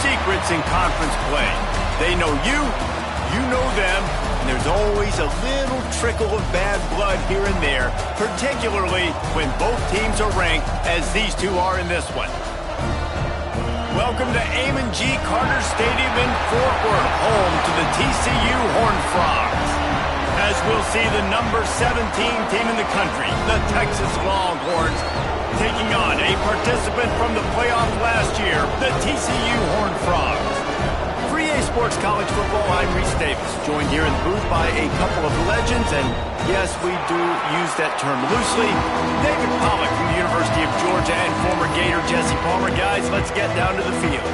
secrets in conference play. They know you, you know them, and there's always a little trickle of bad blood here and there, particularly when both teams are ranked, as these two are in this one. Welcome to Amon G. Carter Stadium in Fort Worth, home to the TCU Horned Frogs. As we'll see the number 17 team in the country, the Texas Longhorns, taking on a participant from the playoff last year, the TCU Horned Frogs. For EA Sports College Football, I'm Reese Davis, joined here in the booth by a couple of legends, and yes, we do use that term loosely. David Pollack from the University of Georgia and former Gator Jesse Palmer. Guys, let's get down to the field.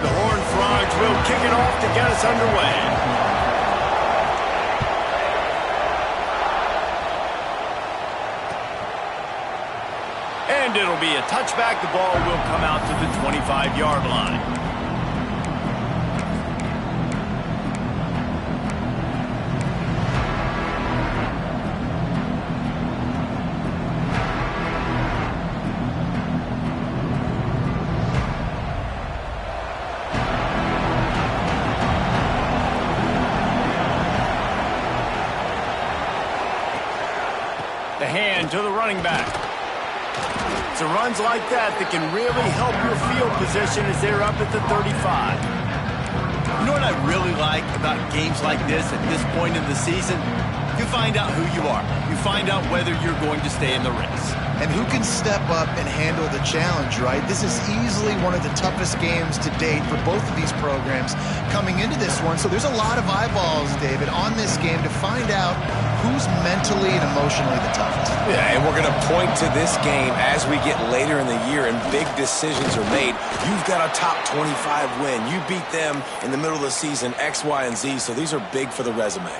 The Horned Frogs will kick it off to get us underway. And it'll be a touchback. The ball will come out to the 25-yard line. The hand to the running back. It's a runs like that can really help your field position as they're up at the 35. You know what I really like about games like this at this point in the season? You find out who you are. You find out whether you're going to stay in the race. And who can step up and handle the challenge, right? This is easily one of the toughest games to date for both of these programs coming into this one. So there's a lot of eyeballs, David, on this game to find out who's mentally and emotionally the toughest. Yeah, and we're going to point to this game as we get later in the year and big decisions are made. You've got a top 25 win. You beat them in the middle of the season, X, Y, and Z, so these are big for the resume.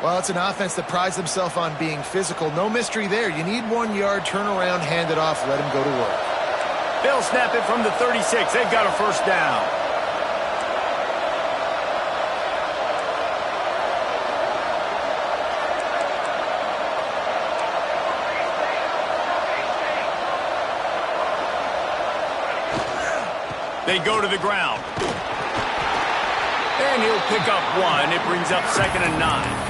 Well, it's an offense that prides themselves on being physical. No mystery there. You need 1 yard, turn around, hand it off, let them go to work. They'll snap it from the 36. They've got a first down. They go to the ground. And he'll pick up one. It brings up 2nd and 9.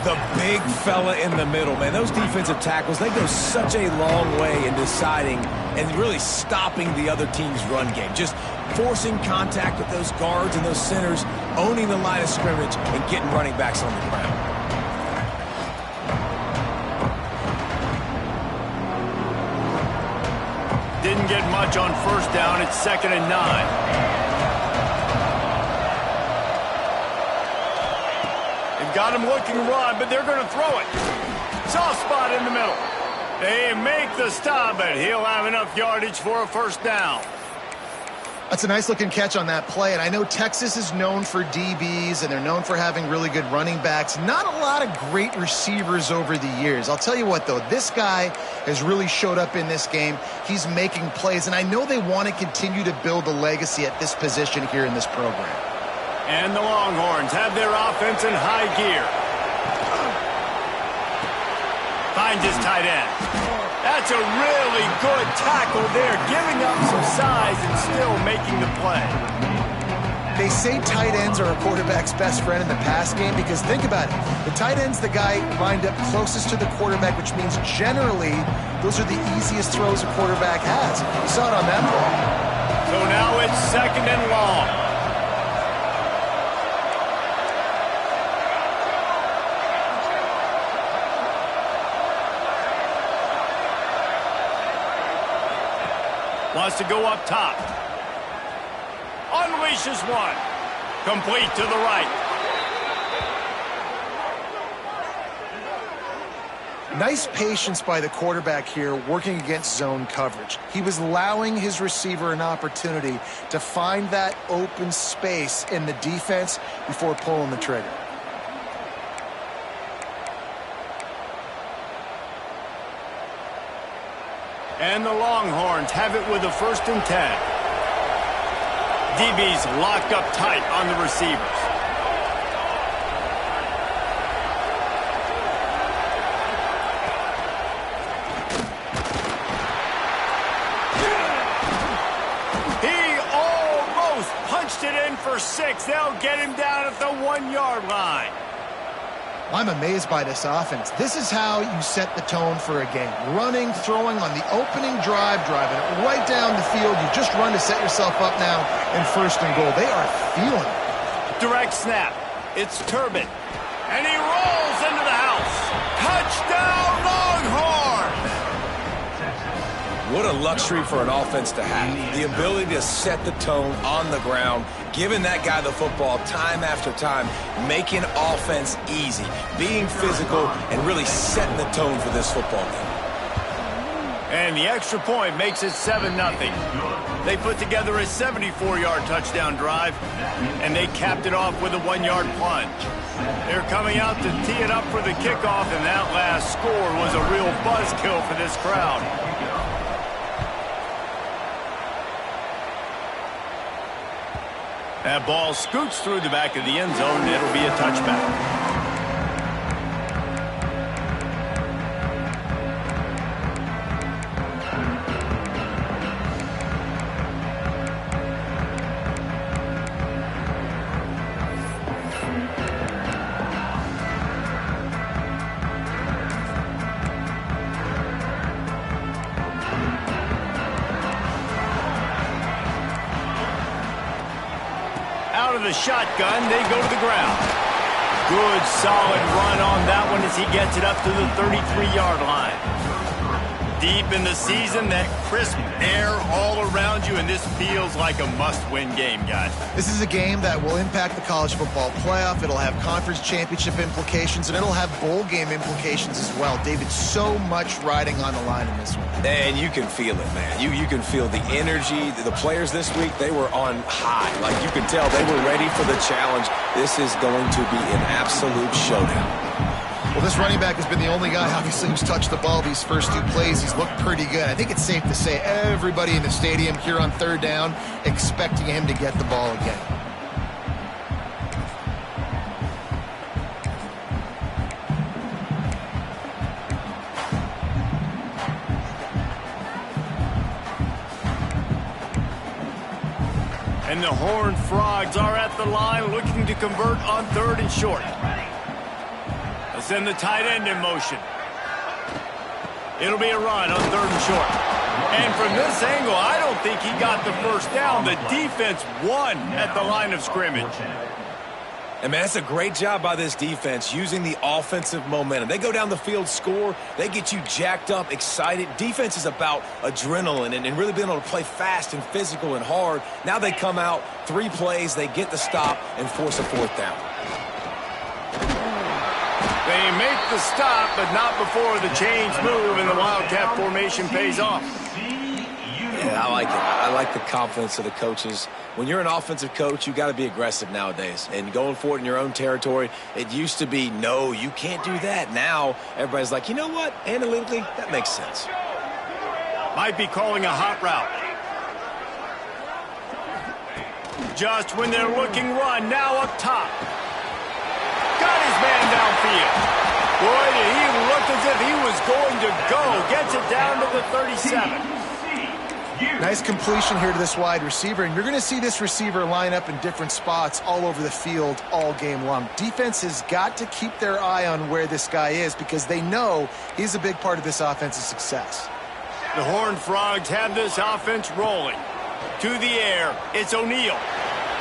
The big fella in the middle, man. Those defensive tackles, they go such a long way in deciding and really stopping the other team's run game. Just forcing contact with those guards and those centers, owning the line of scrimmage, and getting running backs on the ground. Didn't get much on first down. It's 2nd and 9. Got him looking run, but they're going to throw it. Soft spot in the middle. They make the stop, but he'll have enough yardage for a first down. That's a nice-looking catch on that play, and I know Texas is known for DBs, and they're known for having really good running backs. Not a lot of great receivers over the years. I'll tell you what, though, this guy has really showed up in this game. He's making plays, and I know they want to continue to build a legacy at this position here in this program. And the Longhorns have their offense in high gear. Finds his tight end. That's a really good tackle there, giving up some size and still making the play. They say tight ends are a quarterback's best friend in the pass game because think about it. The tight end's the guy lined up closest to the quarterback, which means generally those are the easiest throws a quarterback has. You saw it on that ball. So now it's 2nd and long. Wants to go up top. Unleashes one. Complete to the right. Nice patience by the quarterback here working against zone coverage. He was allowing his receiver an opportunity to find that open space in the defense before pulling the trigger. And the Longhorns have it with a 1st and 10. DB's locked up tight on the receivers. He for 6. They'll get him down at the 1-yard line. I'm amazed by this offense. This is how you set the tone for a game. Running, throwing on the opening drive, driving it right down the field. You just run to set yourself up now in 1st and goal. They are feeling it. Direct snap. It's Turbin. And he rolls into the house. Touchdown, Longhorns! What a luxury for an offense to have. The ability to set the tone on the ground, giving that guy the football time after time, making offense easy, being physical, and really setting the tone for this football game. And the extra point makes it 7-0. They put together a 74-yard touchdown drive, and they capped it off with a 1-yard plunge. They're coming out to tee it up for the kickoff, and that last score was a real buzzkill for this crowd. That ball scoots through the back of the end zone, and it'll be a touchback. Out of the shotgun, they go to the ground. Good, solid run on that one as he gets it up to the 33-yard line. Deep in the season, that crisp air all around you, and this feels like a must-win game, guys. This is a game that will impact the college football playoff. It'll have conference championship implications, and it'll have bowl game implications as well. David, so much riding on the line in this one. And you can feel it, man. You can feel the energy. The players this week, they were on high. Like, you can tell they were ready for the challenge. This is going to be an absolute showdown. Well, this running back has been the only guy, obviously, who's touched the ball these first 2 plays. He's looked pretty good. I think it's safe to say everybody in the stadium here on 3rd down expecting him to get the ball again. And the Horned Frogs are at the line looking to convert on 3rd and short. They'll send the tight end in motion. It'll be a run on 3rd and short. And from this angle, I don't think he got the first down. The defense won at the line of scrimmage. And, man, that's a great job by this defense using the offensive momentum. They go down the field, score. They get you jacked up, excited. Defense is about adrenaline and really being able to play fast and physical and hard. Now they come out, 3 plays, they get the stop and force a 4th down. They make the stop, but not before the change move, and the Wildcat formation pays off. Yeah, I like it. I like the confidence of the coaches. When you're an offensive coach, you got to be aggressive nowadays. And going for it in your own territory, it used to be, no, you can't do that. Now, everybody's like, you know what? Analytically, that makes sense. Might be calling a hot route. Just when they're looking run, now up top. Got his man downfield. Boy, did he look as if he was going to go. Gets it down to the 37. Nice completion here to this wide receiver, and you're going to see this receiver line up in different spots all over the field all game long. Defense has got to keep their eye on where this guy is because they know he's a big part of this offense's success. The Horned Frogs have this offense rolling. To the air, it's O'Neal.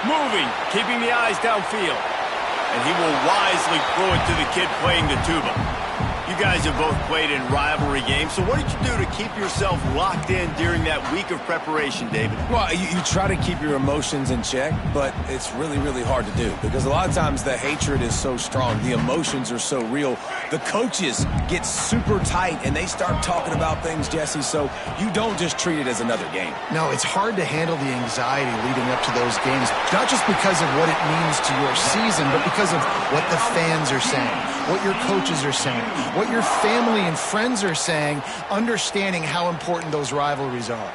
Moving, keeping the eyes downfield. And he will wisely throw it to the kid playing the tuba. You guys have both played in rivalry games, so what did you do to keep yourself locked in during that week of preparation, David? Well, you try to keep your emotions in check, but it's really, really hard to do because a lot of times the hatred is so strong. The emotions are so real. The coaches get super tight, and they start talking about things, Jesse, so you don't just treat it as another game. No, it's hard to handle the anxiety leading up to those games, not just because of what it means to your season, but because of what the fans are saying, what your coaches are saying, what your family and friends are saying, understanding how important those rivalries are.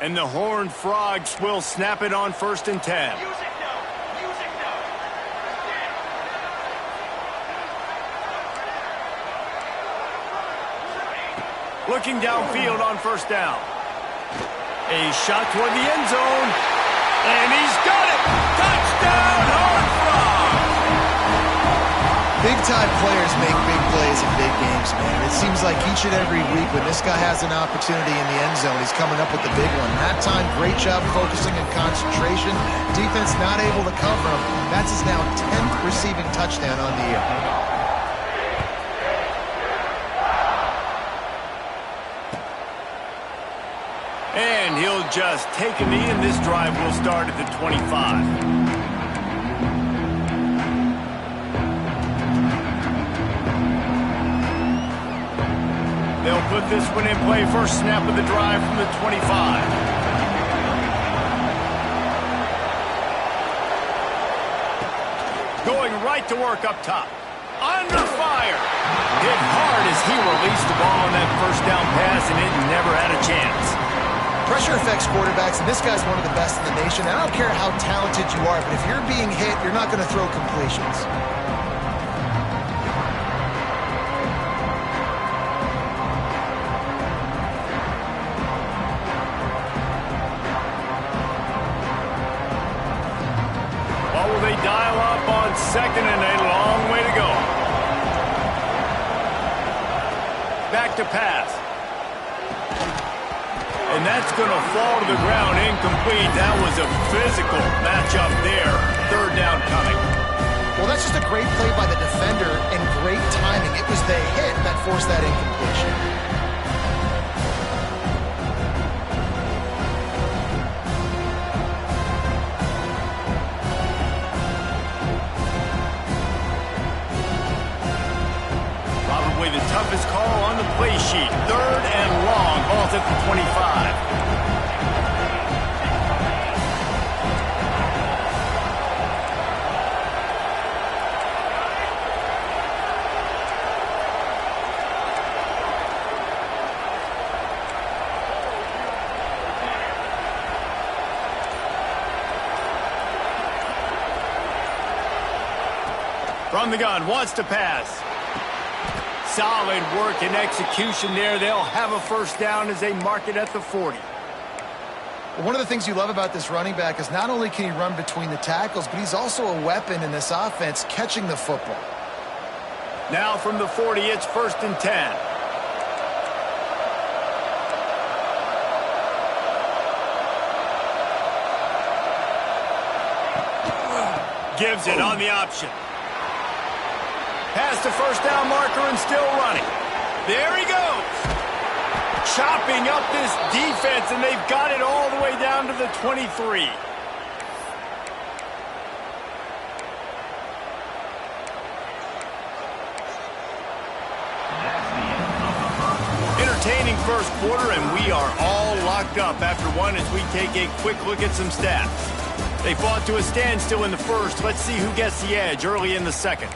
And the Horned Frogs will snap it on 1st and 10. Looking downfield on 1st down. A shot toward the end zone. And he's got it! Touchdown, Horned Frogs! Big-time players make big plays in big games, man. It seems like each and every week when this guy has an opportunity in the end zone, he's coming up with the big one. That time, great job focusing and concentration. Defense not able to cover him. That's his now 10th receiving touchdown on the year. And he'll just take a knee, and this drive will start at the 25. They'll put this one in play. First snap of the drive from the 25. Going right to work up top. Under fire. Hit hard as he released the ball on that first down pass, and it never had a chance. Pressure affects quarterbacks, and this guy's one of the best in the nation. I don't care how talented you are, but if you're being hit, you're not going to throw completions. What will they dial up on 2nd and a long way to go? Back to pass. And that's going to fall to the ground incomplete. That was a physical matchup there. 3rd down coming. Well, that's just a great play by the defender and great timing. It was the hit that forced that incompletion. Probably the toughest call on the play sheet. 3rd and long. Ball's at the 25. From the gun, wants to pass. Solid work and execution there. They'll have a first down as they mark it at the 40. Well, one of the things you love about this running back is not only can he run between the tackles, but he's also a weapon in this offense catching the football. Now from the 40, it's 1st and 10. Gives it on the option. Past the first down marker and still running. There he goes. Chopping up this defense, and they've got it all the way down to the 23. Entertaining first quarter, and we are all locked up after one as we take a quick look at some stats. They fought to a standstill in the first. Let's see who gets the edge early in the second.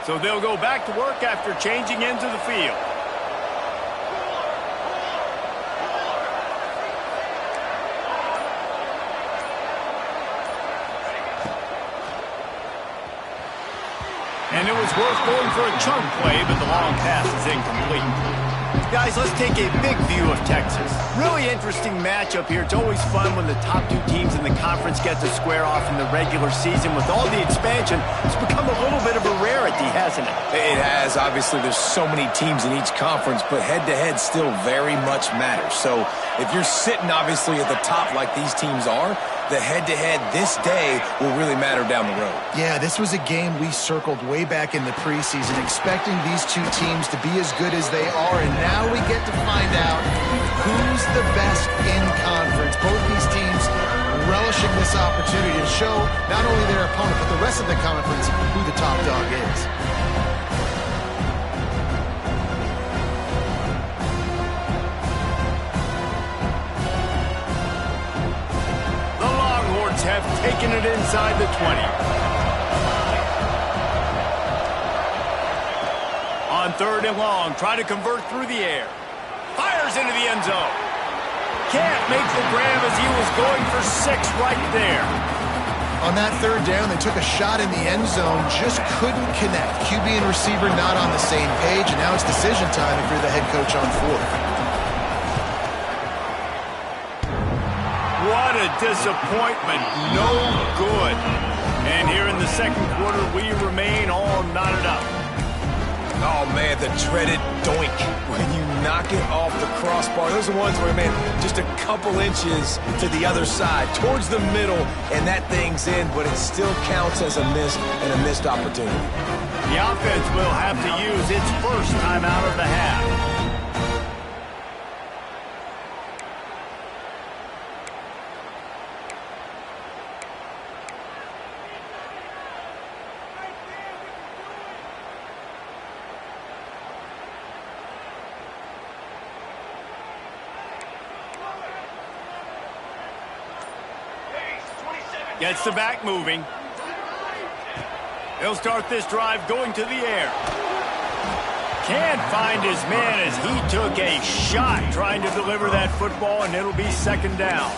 So they'll go back to work after changing into the field. And it was worth going for a chunk play, but the long pass is incomplete. Guys, let's take a big view of Texas. Really interesting matchup here. It's always fun when the top two teams in the conference get to square off in the regular season. With all the expansion, it's become a little bit of a rarity, hasn't it? It has. Obviously, there's so many teams in each conference, but head-to-head still very much matters. So if you're sitting, obviously, at the top like these teams are, the head-to-head this day will really matter down the road. Yeah, this was a game we circled way back in the preseason, expecting these two teams to be as good as they are, and now we get to find out who's the best in conference. Both these teams relishing this opportunity to show not only their opponent, but the rest of the conference who the top dog is. taking it inside the 20. On 3rd and long, try to convert through the air. Fires into the end zone. Can't make the grab as he was going for 6 right there. On that 3rd down, they took a shot in the end zone, just couldn't connect. QB and receiver not on the same page, and now it's decision time if you're the head coach on 4th. What a disappointment. No good. And here in the 2nd quarter, we remain all knotted up. Oh, man, the dreaded doink when you knock it off the crossbar. Those are ones where, man, just a couple inches to the other side, towards the middle, and that thing's in, but it still counts as a miss and a missed opportunity. The offense will have to use its first timeout of the half. Gets the back moving. He'll start this drive going to the air. Can't find his man as he took a shot trying to deliver that football, and it'll be 2nd down.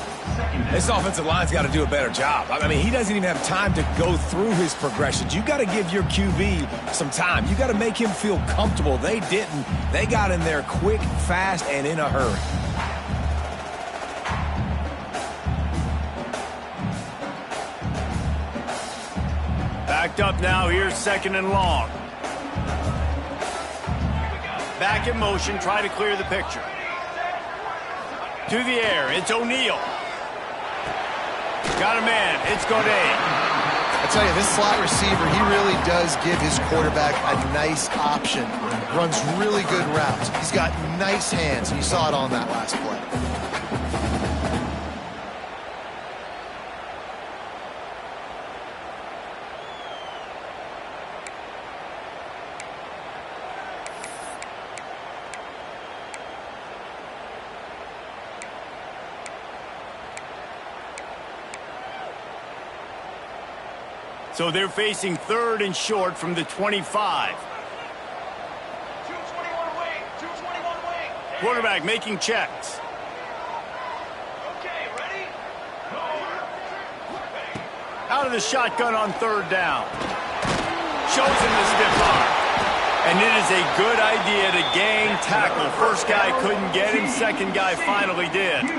This offensive line's got to do a better job. I mean, he doesn't even have time to go through his progressions. You got to give your QB some time. You got to make him feel comfortable. They didn't. They got in there quick, fast, and in a hurry. Backed up now, here's 2nd and long. Back in motion, try to clear the picture. To the air, it's O'Neal. Got a man, it's Godet. I tell you, this slot receiver, he really does give his quarterback a nice option. Runs really good routes. He's got nice hands, and you saw it on that last play. So they're facing 3rd and short from the 25. Quarterback making checks. Out of the shotgun on 3rd down. Shows him the stiff arm. And it is a good idea to gang tackle. First guy couldn't get him. 2nd guy finally did.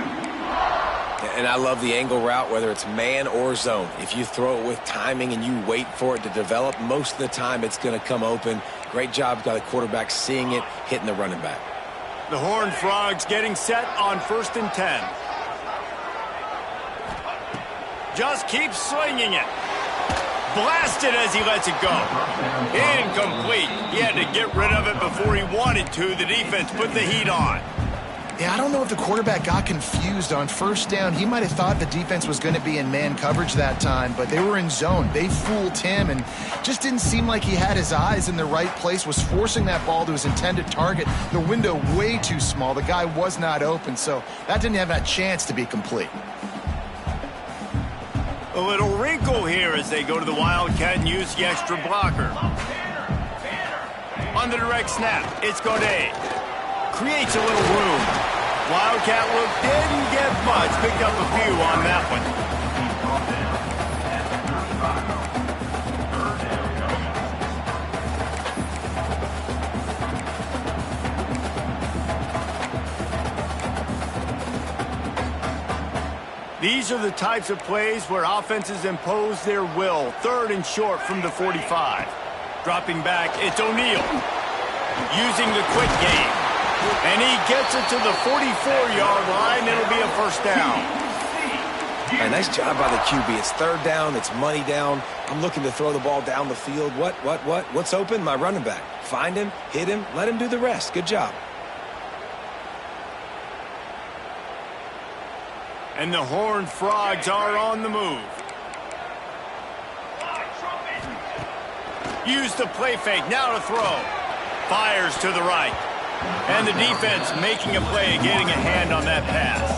And I love the angle route, whether it's man or zone. If you throw it with timing and you wait for it to develop, most of the time it's going to come open. Great job by the quarterback seeing it, hitting the running back. The Horned Frogs getting set on 1st and 10. Just keeps swinging it. Blasted as he lets it go. Incomplete. He had to get rid of it before he wanted to. The defense put the heat on. Yeah, I don't know if the quarterback got confused on 1st down. He might have thought the defense was going to be in man coverage that time, but they were in zone. They fooled him and just didn't seem like he had his eyes in the right place, was forcing that ball to his intended target. The window way too small. The guy was not open, so that didn't have that chance to be complete. A little wrinkle here as they go to the Wildcat and use the extra blocker. On the direct snap, it's Godet. Creates a little room. Wildcat look didn't get much. Picked up a few on that one. These are the types of plays where offenses impose their will. 3rd and short from the 45. Dropping back, it's O'Neal. Using the quick game. And he gets it to the 44-yard line. It'll be a 1st down. Right, nice job by the QB. It's 3rd down. It's money down. I'm looking to throw the ball down the field. What's open? My running back. Find him, hit him, let him do the rest. Good job. And the Horned Frogs are on the move. Use the play fake. Now to throw. Fires to the right. And the defense making a play, getting a hand on that pass.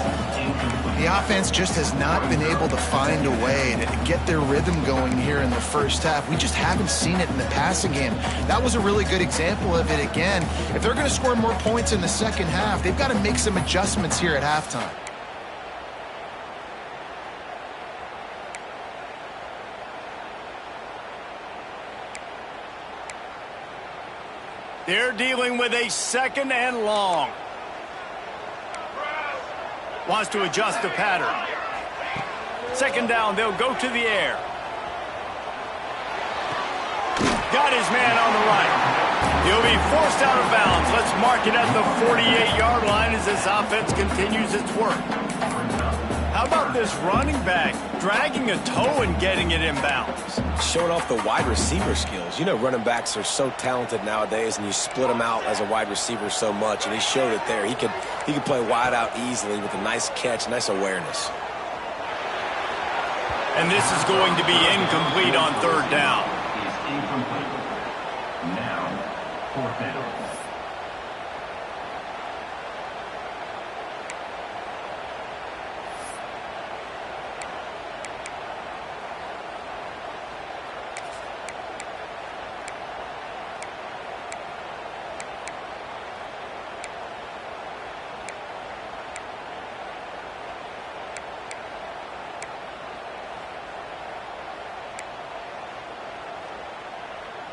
The offense just has not been able to find a way to get their rhythm going here in the first half. We just haven't seen it in the passing game. That was a really good example of it again. If they're going to score more points in the second half, they've got to make some adjustments here at halftime. They're dealing with a 2nd and long. Wants to adjust the pattern. 2nd down, they'll go to the air. Got his man on the right. He'll be forced out of bounds. Let's mark it at the 48-yard line as this offense continues its work. How about this running back dragging a toe and getting it in bounds? Showing off the wide receiver skills. You know, running backs are so talented nowadays, and you split them out as a wide receiver so much, and he showed it there. He could play wide out easily with a nice catch, nice awareness. And this is going to be incomplete on 3rd down. Incomplete. Now, 4th down.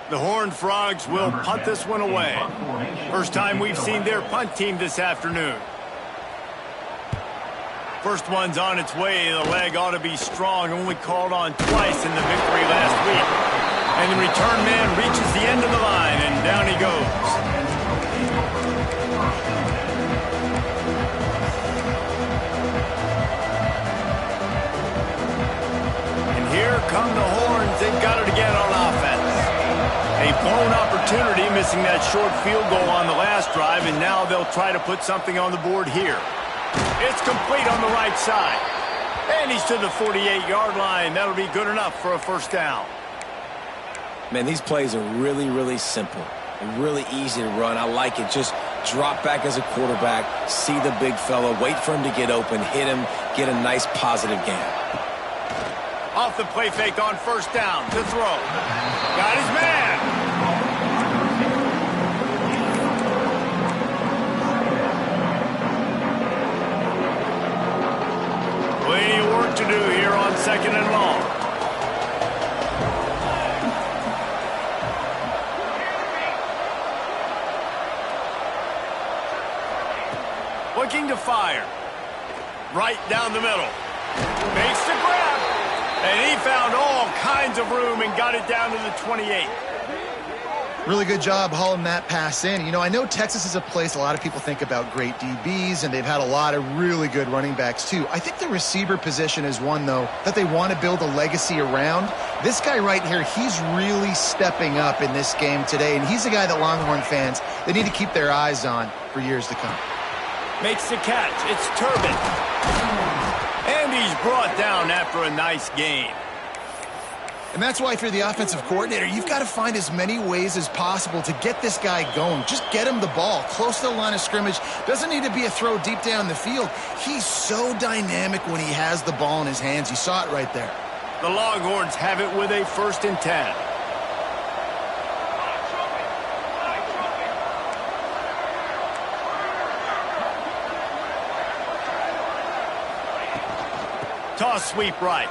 The Horned Frogs will punt this one away. First time we've seen their punt team this afternoon. First one's on its way. The leg ought to be strong. Only called on twice in the victory last week. And the return man reaches the end of the line, and down he goes. And here come the Horns. They've got it again on offense. A blown opportunity, missing that short field goal on the last drive, and now they'll try to put something on the board here. It's complete on the right side. And he's to the 48-yard line. That'll be good enough for a 1st down. Man, these plays are really, really simple and really easy to run. I like it. Just drop back as a quarterback, see the big fella, wait for him to get open, hit him, get a nice positive gain. Off the play fake on 1st down to throw. Got his man. Plenty of work to do here on 2nd and long. Looking to fire. Right down the middle. Makes the grab. And he found all kinds of room and got it down to the 28. Really good job hauling that pass in. You know, I know Texas is a place a lot of people think about great DBs, and they've had a lot of really good running backs too. I think the receiver position is one, though, that they want to build a legacy around. This guy right here, he's really stepping up in this game today, and he's a guy that Longhorn fans, they need to keep their eyes on for years to come. Makes the catch. It's Turbin. And he's brought down after a nice gain. And that's why if you're the offensive coordinator, you've got to find as many ways as possible to get this guy going. Just get him the ball close to the line of scrimmage. Doesn't need to be a throw deep down the field. He's so dynamic when he has the ball in his hands. You saw it right there. The Longhorns have it with a 1st and 10. Toss sweep right.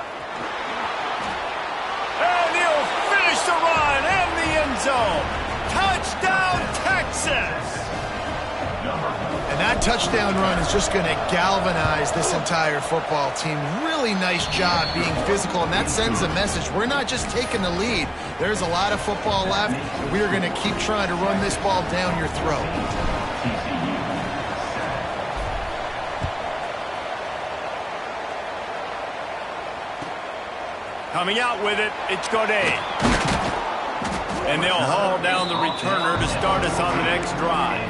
And he'll finish the run and the end zone. Touchdown, Texas! And that touchdown run is just going to galvanize this entire football team. Really nice job being physical, and that sends a message. We're not just taking the lead. There's a lot of football left, and we are going to keep trying to run this ball down your throat. Coming out with it, it's Godet. And they'll haul down the returner to start us on the next drive.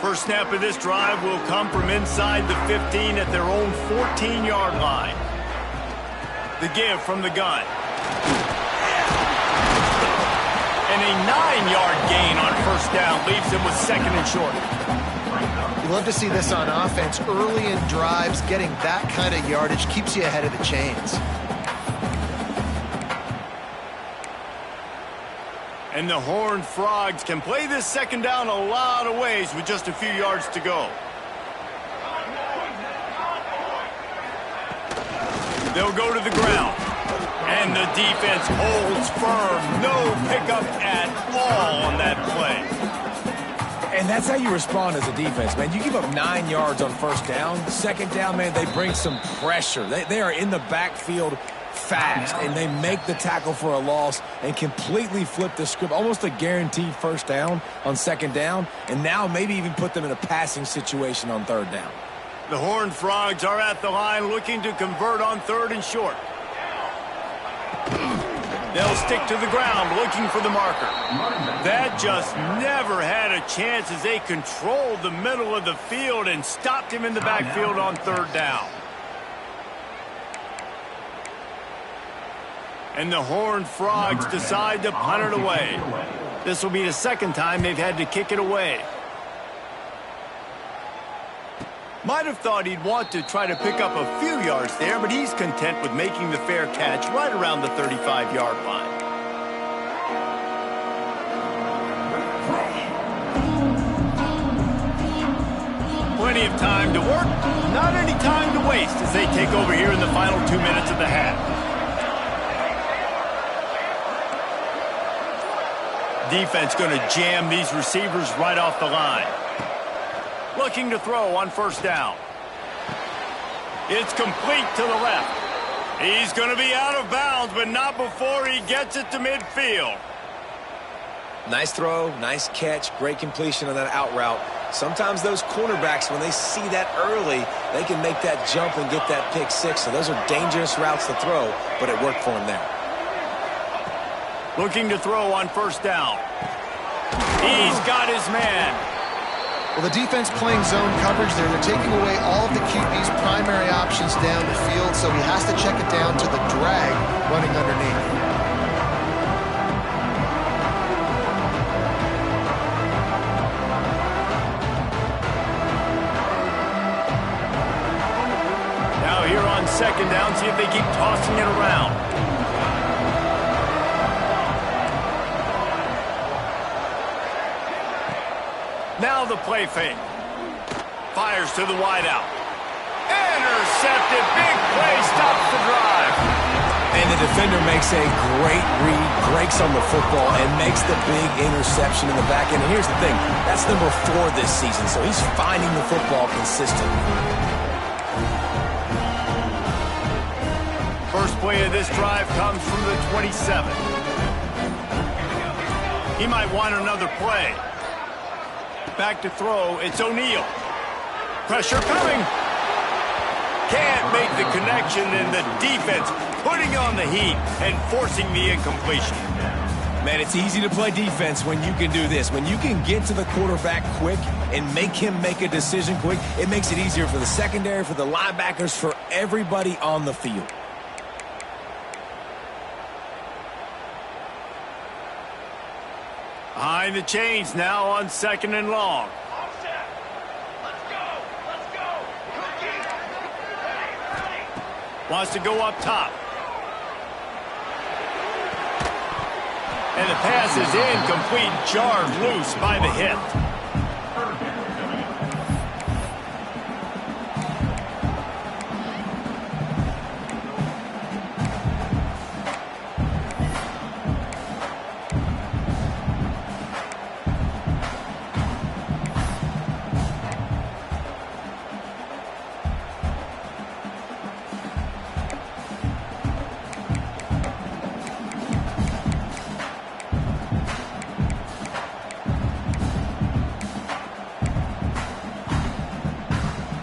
First snap of this drive will come from inside the 15 at their own 14-yard line. The give from the gun. And a 9-yard gain on first down leaves him with second and short. You love to see this on offense. Early in drives, getting that kind of yardage keeps you ahead of the chains. And the Horned Frogs can play this second down a lot of ways with just a few yards to go. They'll go to the ground. And the defense holds firm. No pickup at all on that play. And that's how you respond as a defense, man. You give up 9 yards on first down. Second down, man, they bring some pressure. They are in the backfield fast, and they make the tackle for a loss and completely flip the script. Almost a guaranteed first down on second down, and now maybe even put them in a passing situation on third down. The Horned Frogs are at the line looking to convert on third and short. They'll stick to the ground looking for the marker. That just never had a chance as they controlled the middle of the field and stopped him in the backfield on third down. And the Horned Frogs decide to punt it away. This will be the second time they've had to kick it away. Might have thought he'd want to try to pick up a few yards there, but he's content with making the fair catch right around the 35-yard line. Plenty of time to work, not any time to waste as they take over here in the final 2 minutes of the half. Defense going to jam these receivers right off the line. Looking to throw on first down. It's complete to the left. He's going to be out of bounds, but not before he gets it to midfield. Nice throw, nice catch, great completion on that out route. Sometimes those cornerbacks, when they see that early, they can make that jump and get that pick six. So those are dangerous routes to throw, but it worked for him there. Looking to throw on first down. He's got his man. Well, the defense playing zone coverage there. They're taking away all of the QB's primary options down the field, so he has to check it down to the drag running underneath. Now here on second down, see if they keep tossing it around. Now the play fake. Fires to the wideout. Intercepted. Big play. Stops the drive. And the defender makes a great read, breaks on the football, and makes the big interception in the back end. And here's the thing. That's number 4 this season, so he's finding the football consistently. First play of this drive comes from the 27. He might want another play. Back to throw, it's O'Neal. Pressure coming. Can't make the connection, and the defense putting on the heat and forcing the incompletion. Man, it's easy to play defense when you can do this. When you can get to the quarterback quick and make him make a decision quick, it makes it easier for the secondary, for the linebackers, for everybody on the field. Behind the chains now on second and long. Wants to go up top. And the pass is incomplete, jarred loose by the hit.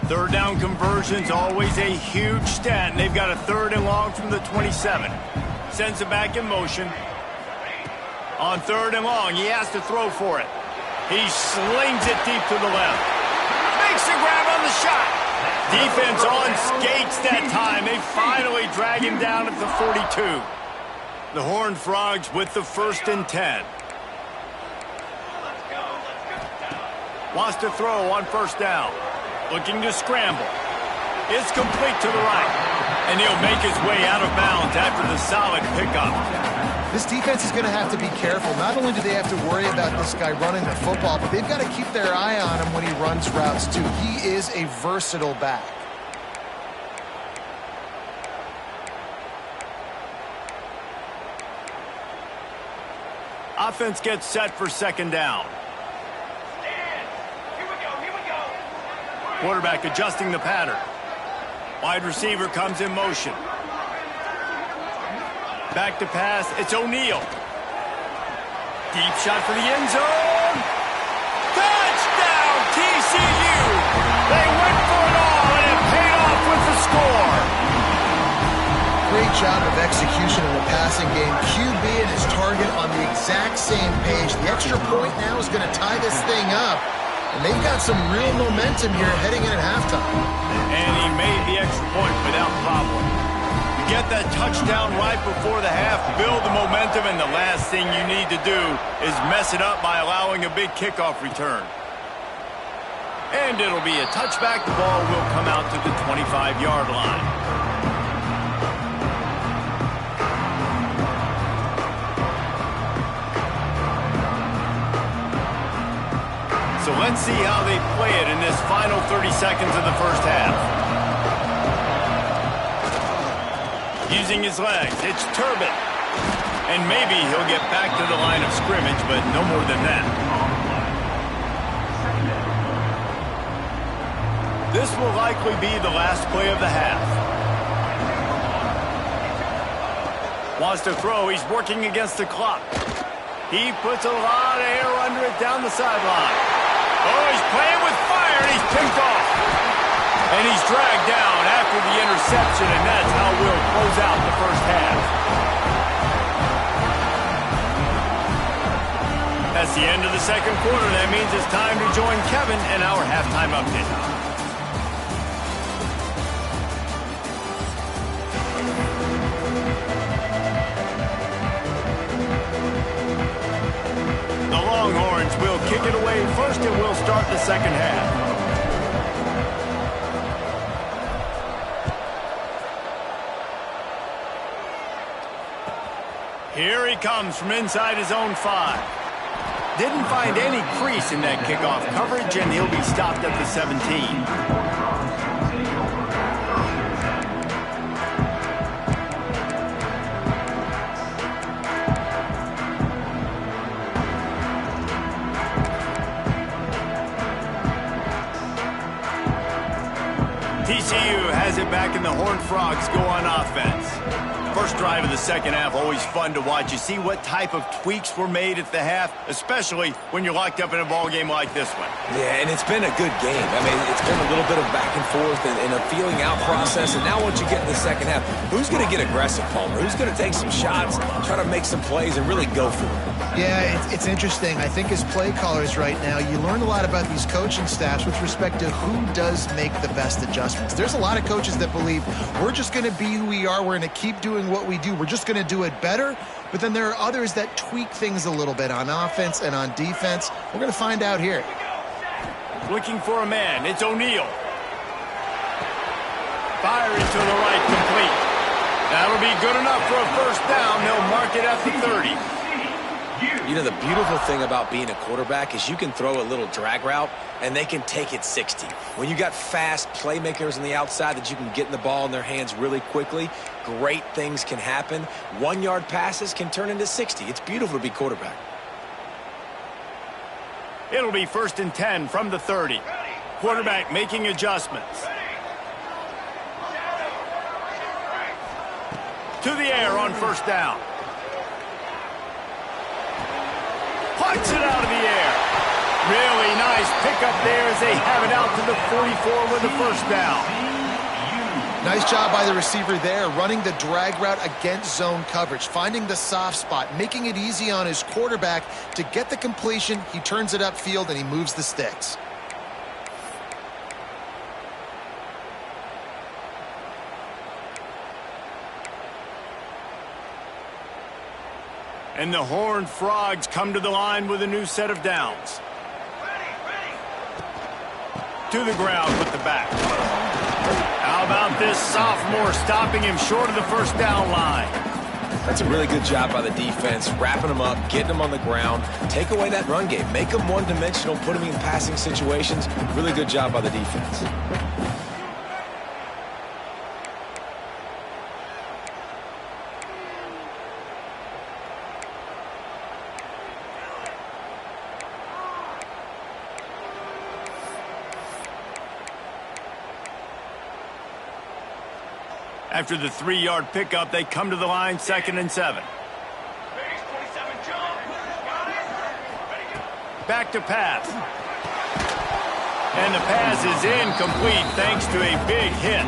Third down conversion's always a huge stat, and they've got a third and long from the 27. Sends it back in motion. On third and long, he has to throw for it. He slings it deep to the left. Makes the grab on the shot. Defense on skates that time. They finally drag him down at the 42. The Horned Frogs with the 1st and 10. Wants to throw on 1st down. Looking to scramble. It's complete to the right. And he'll make his way out of bounds after the solid pickup. This defense is going to have to be careful. Not only do they have to worry about this guy running the football, but they've got to keep their eye on him when he runs routes too. He is a versatile back. Offense gets set for 2nd down. Quarterback adjusting the pattern. Wide receiver comes in motion. Back to pass. It's O'Neal. Deep shot for the end zone. Touchdown, TCU. They went for it all, and it paid off with the score. Great job of execution in the passing game. QB and his target on the exact same page. The extra point now is going to tie this thing up. And they've got some real momentum here heading in at halftime. And he made the extra point without problem. You get that touchdown right before the half, build the momentum, and the last thing you need to do is mess it up by allowing a big kickoff return. And it'll be a touchback. The ball will come out to the 25-yard line. So let's see how they play it in this final 30 seconds of the 1st half. Using his legs, it's Turbin. And maybe he'll get back to the line of scrimmage, but no more than that. This will likely be the last play of the half. Wants to throw, he's working against the clock. He puts a lot of air under it down the sideline. Oh, he's playing with fire, and he's picked off. And he's dragged down after the interception, and that's how we'll close out the 1st half. That's the end of the 2nd quarter. That means it's time to join Kevin in our halftime update. Longhorns will kick it away first, and we'll start the 2nd half. Here he comes from inside his own 5. Didn't find any crease in that kickoff coverage, and he'll be stopped at the 17. TCU has it back, and the Horned Frogs go on offense. First drive of the 2nd half, always fun to watch. You see what type of tweaks were made at the half, especially when you're locked up in a ball game like this one. Yeah, and it's been a good game. I mean, it's been a little bit of back and forth and a feeling out process. And now once you get in the 2nd half, who's going to get aggressive, Palmer? Who's going to take some shots, try to make some plays, and really go for it? Yeah, it's interesting. I think as play callers right now, you learn a lot about these coaching staffs with respect to who does make the best adjustments. There's a lot of coaches that believe we're just going to be who we are. We're going to keep doing what we do. We're just going to do it better. But then there are others that tweak things a little bit on offense and on defense. We're going to find out here. Looking for a man. It's O'Neal. Firing to the right, complete. That'll be good enough for a 1st down. They'll mark it at the 30. You know, the beautiful thing about being a quarterback is you can throw a little drag route, and they can take it 60. When you got fast playmakers on the outside that you can get in the ball in their hands really quickly, great things can happen. 1-yard passes can turn into 60. It's beautiful to be quarterback. It'll be 1st and 10 from the 30. Quarterback making adjustments. To the air on 1st down. Punts it out of the air. Really nice pickup there as they have it out to the 44 with the 1st down. Nice job by the receiver there, running the drag route against zone coverage, finding the soft spot, making it easy on his quarterback to get the completion. He turns it upfield, and he moves the sticks. And the Horned Frogs come to the line with a new set of downs. To the ground with the back. How about this sophomore stopping him short of the first down line? That's a really good job by the defense, wrapping them up, getting them on the ground, take away that run game, make them one-dimensional, put them in passing situations. Really good job by the defense. After the 3-yard pickup, they come to the line 2nd and 7. Back to pass. And the pass is incomplete thanks to a big hit.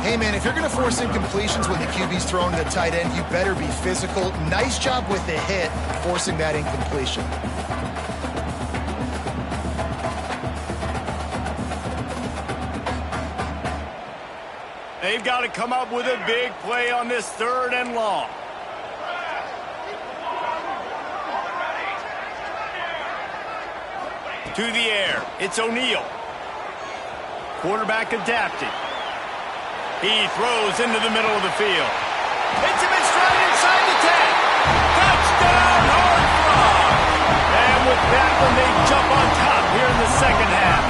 Hey, man, if you're going to force incompletions when the QB's throwing to the tight end, you better be physical. Nice job with the hit, forcing that incompletion. They've got to come up with a big play on this 3rd and long. To the air. It's O'Neal. Quarterback adapting. He throws into the middle of the field. Hits him in stride inside the 10. Touchdown, Horned Frog. And with that one, they jump on top here in the 2nd half.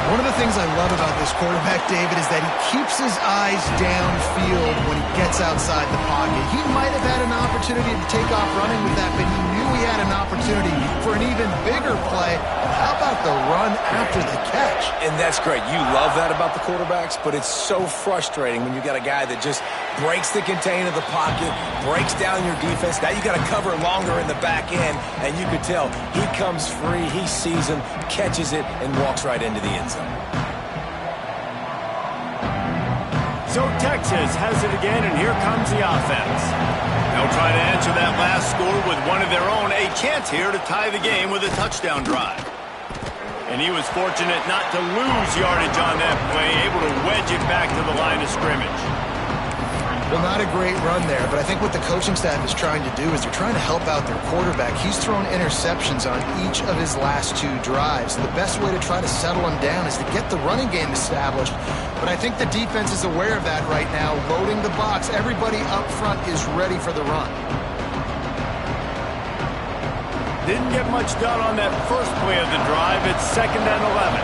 One of the things I love about this quarterback, David, is that he keeps his eyes downfield when he gets outside the pocket. He might have had an opportunity to take off running with that, but he knew he had an opportunity for an even bigger play. And how about the run after the catch? And that's great. You love that about the quarterbacks, but it's so frustrating when you got a guy that just breaks the contain of the pocket, breaks down your defense. Now you got to cover longer in the back end, and you could tell he comes free, he sees him, catches it, and walks right into the end zone. So Texas has it again, and here comes the offense. They'll try to answer that last score with one of their own. A chance here to tie the game with a touchdown drive. And he was fortunate not to lose yardage on that play, able to wedge it back to the line of scrimmage. Well, not a great run there, but I think what the coaching staff is trying to do is they're trying to help out their quarterback. He's thrown interceptions on each of his last 2 drives. The best way to try to settle him down is to get the running game established. But I think the defense is aware of that right now, loading the box. Everybody up front is ready for the run. Didn't get much done on that first play of the drive. It's 2nd and 11.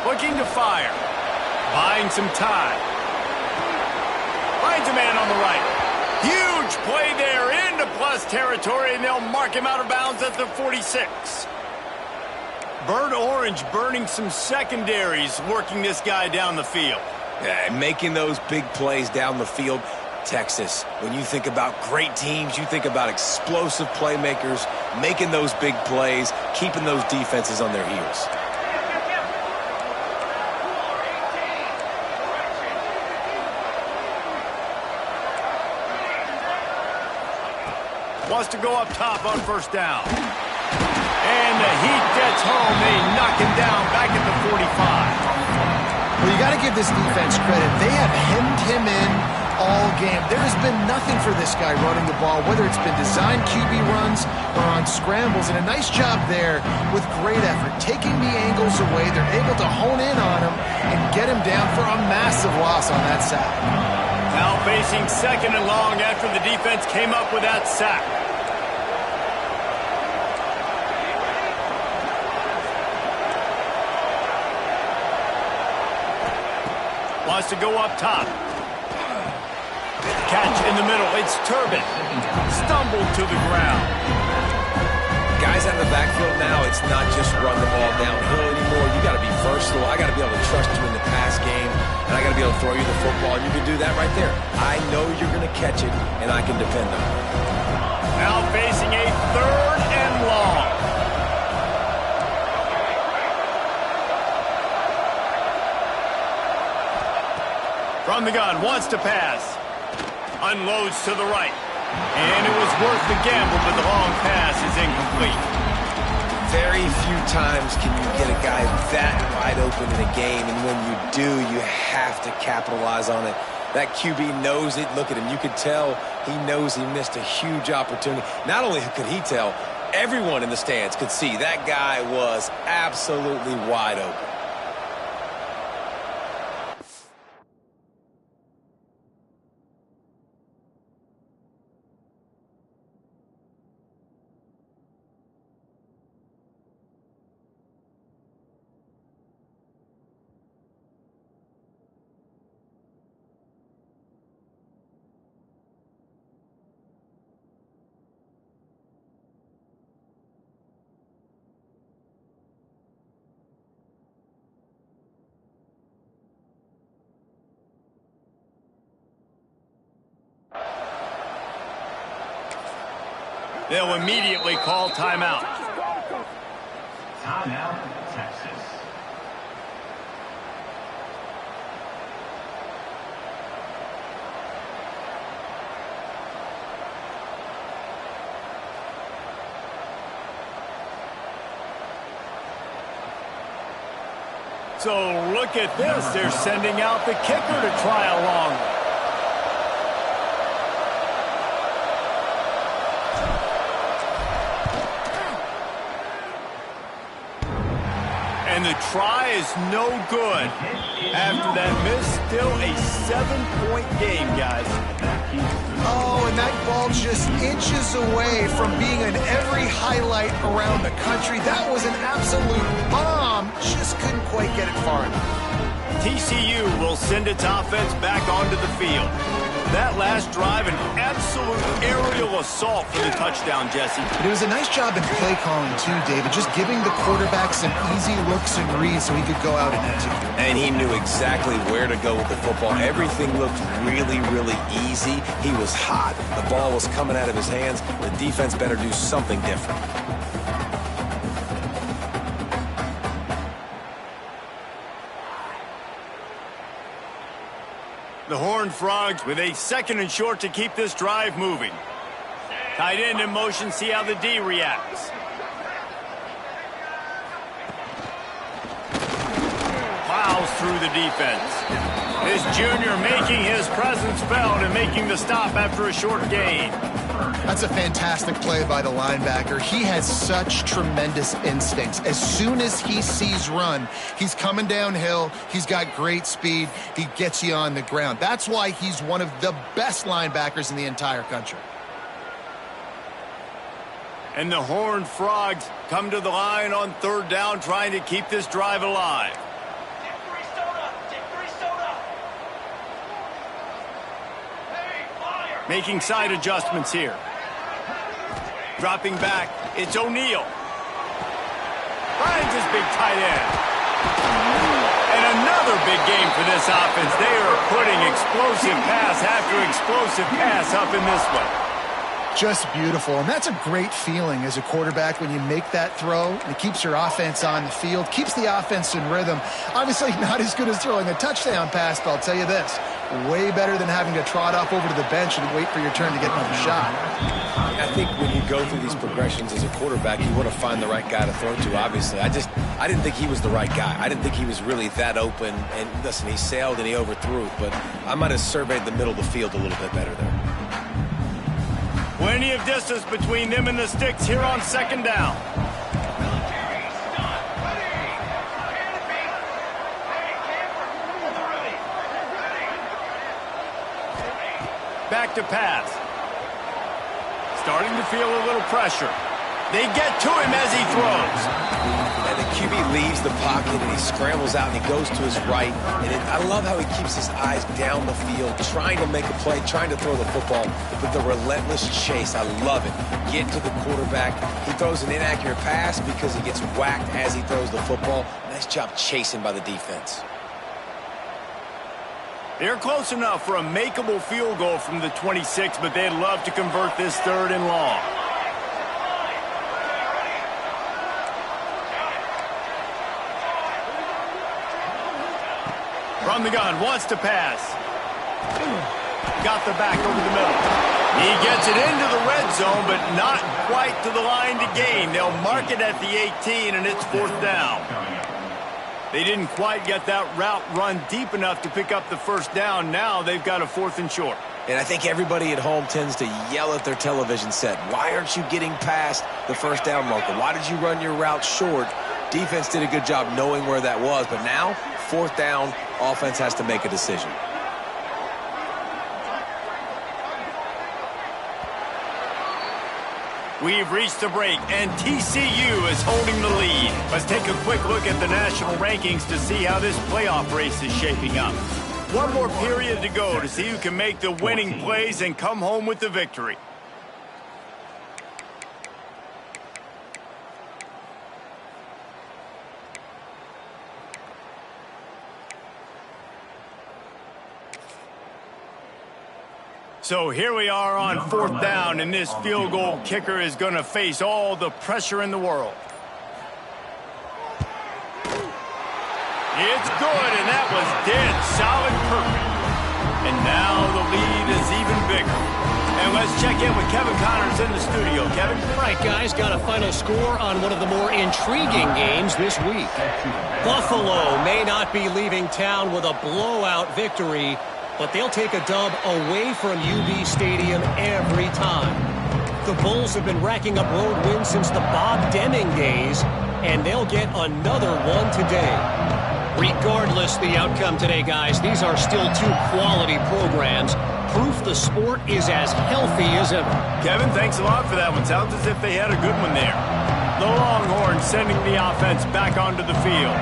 Looking to fire. Buying some time. Finds a man on the right. Huge play there into plus territory, and they'll mark him out of bounds at the 46. Bird Orange burning some secondaries, working this guy down the field. Yeah, making those big plays down the field. Texas, when you think about great teams, you think about explosive playmakers, making those big plays, keeping those defenses on their heels. Wants to go up top on 1st down. And the heat gets home. They knock him down back at the 45. Well, you got to give this defense credit. They have hemmed him in all game. There has been nothing for this guy running the ball, whether it's been designed QB runs or on scrambles. And a nice job there with great effort. Taking the angles away, they're able to hone in on him and get him down for a massive loss on that sack. Now facing 2nd and long after the defense came up with that sack. Wants to go up top. Catch in the middle. It's Turbin. Stumbled to the ground. Guys out of the backfield now, it's not just run the ball downhill anymore. You got to be versatile. I got to be able to trust you in the pass game, and I got to be able to throw you the football, and you can do that right there. I know you're going to catch it, and I can depend on it. Now facing a 3rd and long. From the gun, wants to pass. Unloads to the right. And it was worth the gamble, but the long pass is incomplete. Very few times can you get a guy that wide open in a game, and when you do, you have to capitalize on it. That QB knows it. Look at him. You could tell he knows he missed a huge opportunity. Not only could he tell, everyone in the stands could see that guy was absolutely wide open. They'll immediately call timeout. Timeout, Texas. So look at this. They're sending out the kicker to try a long one. And the try is no good. After that miss, still a 7-point game, guys. Oh, and that ball just inches away from being in every highlight around the country. That was an absolute bomb. Just couldn't quite get it far enough. TCU will send its offense back onto the field. That last drive, an absolute aerial assault for the touchdown, Jesse. But it was a nice job in play calling, too, David. Just giving the quarterback some easy looks and reads so he could go out and execute. And he knew exactly where to go with the football. Everything looked really, really easy. He was hot. The ball was coming out of his hands. The defense better do something different. The Horned Frogs with a 2nd and short to keep this drive moving. Tight end in motion, see how the D reacts. Plows through the defense. This junior making his presence felt and making the stop after a short gain. That's a fantastic play by the linebacker. He has such tremendous instincts. As soon as he sees run, he's coming downhill. He's got great speed. He gets you on the ground. That's why he's one of the best linebackers in the entire country. And the Horned Frogs come to the line on 3rd down, trying to keep this drive alive. Making side adjustments here. Dropping back, it's O'Neal. Finds his big tight end. And another big game for this offense. They are putting explosive pass after explosive pass up in this one. Just beautiful, and that's a great feeling as a quarterback when you make that throw. It keeps your offense on the field, keeps the offense in rhythm. Obviously not as good as throwing a touchdown pass, but I'll tell you this, way better than having to trot off over to the bench and wait for your turn to get another shot. I think when you go through these progressions as a quarterback, you want to find the right guy to throw to, obviously. I didn't think he was the right guy. I didn't think he was really that open. And listen, he sailed and he overthrew it, but I might have surveyed the middle of the field a little bit better there. Plenty of distance between them and the sticks here on 2nd down. Back to pass. Starting to feel a little pressure. They get to him as he throws. And the QB leaves the pocket and he scrambles out and he goes to his right. And I love how he keeps his eyes down the field, trying to make a play, trying to throw the football with the relentless chase. I love it. Get to the quarterback. He throws an inaccurate pass because he gets whacked as he throws the football. Nice job chasing by the defense. They're close enough for a makeable field goal from the 26, but they'd love to convert this 3rd and long. From the gun, wants to pass. Got the back over the middle. He gets it into the red zone, but not quite to the line to gain. They'll mark it at the 18, and it's 4th down. They didn't quite get that route run deep enough to pick up the 1st down. Now they've got a 4th and short. And I think everybody at home tends to yell at their television set. Why aren't you getting past the 1st down marker? Why did you run your route short? Defense did a good job knowing where that was, but now 4th down, offense has to make a decision. We've reached the break, and TCU is holding the lead. Let's take a quick look at the national rankings to see how this playoff race is shaping up. One more period to go to see who can make the winning plays and come home with the victory. So here we are on 4th down, and this field goal kicker is going to face all the pressure in the world. It's good, and that was dead solid perfect. And now the lead is even bigger. And let's check in with Kevin Connors in the studio. Kevin? All right, guys, got a final score on one of the more intriguing games this week. Buffalo may not be leaving town with a blowout victory, but they'll take a dub away from UB Stadium every time. The Bulls have been racking up road wins since the Bob Deming days, and they'll get another one today. Regardless the outcome today, guys, these are still two quality programs. Proof the sport is as healthy as ever. Kevin, thanks a lot for that one. Sounds as if they had a good one there. The Longhorns sending the offense back onto the field.